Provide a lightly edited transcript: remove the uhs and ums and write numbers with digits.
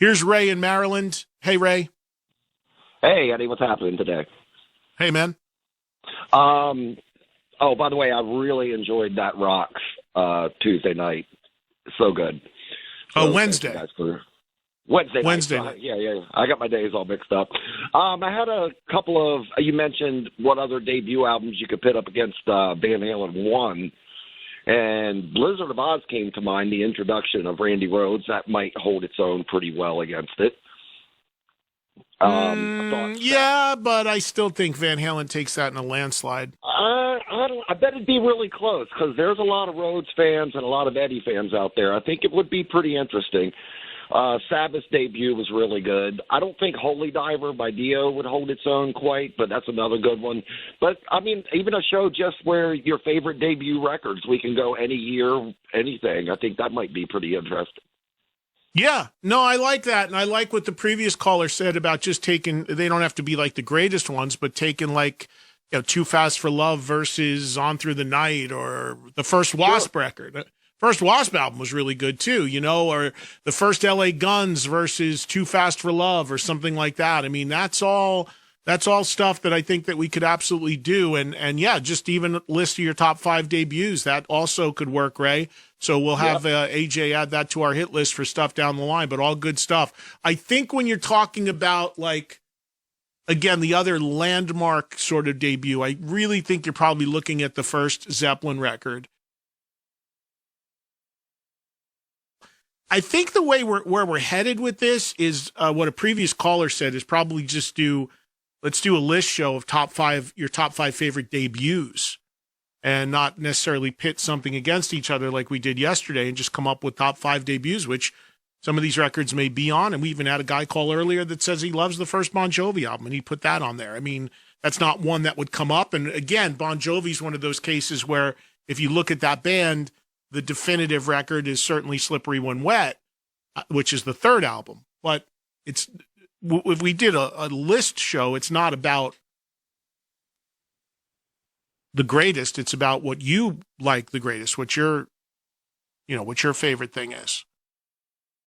Here's Ray in Maryland. Hey, Ray. Hey, Eddie, what's happening today? Hey, man. Oh, by the way, I really enjoyed that Rocks Tuesday night. So good. So Wednesday. thank you guys for Wednesday. Wednesday night. night. Yeah. I got my days all mixed up. I had a couple of. You mentioned what other debut albums you could pit up against Van Halen 1. And Blizzard of Oz came to mind, the introduction of Randy Rhoads. That might hold its own pretty well against it. Yeah, but I still think Van Halen takes that in a landslide. I bet it'd be really close because there's a lot of Rhodes fans and a lot of Eddie fans out there. I think it would be pretty interesting. Sabbath's debut was really good. I don't think Holy Diver by Dio would hold its own quite, but that's another good one. But, I mean, even a show just where your favorite debut records, we can go any year, anything. I think that might be pretty interesting. Yeah, no, I like that. And I like what the previous caller said about just taking, they don't have to be like the greatest ones, but taking like, Too Fast for Love versus On Through the Night or the first Wasp record. First Wasp album was really good too, or the first LA Guns versus Too Fast for Love or something like that. I mean, that's all stuff that I think that we could absolutely do. And yeah, just even list your top 5 debuts. That also could work, Ray. So we'll have AJ add that to our hit list for stuff down the line, but all good stuff. I think when you're talking about again, the other landmark sort of debut, I really think you're probably looking at the first Zeppelin record. I think the way where we're headed with this is what a previous caller said is probably just let's do a list show of your top 5 favorite debuts and not necessarily pit something against each other like we did yesterday and just come up with top 5 debuts, which some of these records may be on. And we even had a guy call earlier that says he loves the first Bon Jovi album and he put that on there. I mean, that's not one that would come up. And again, Bon Jovi's one of those cases where if you look at that band, the definitive record is certainly Slippery When Wet, which is the third album. But if we did a list show, it's not about the greatest. It's about what you like the greatest, what your favorite thing is.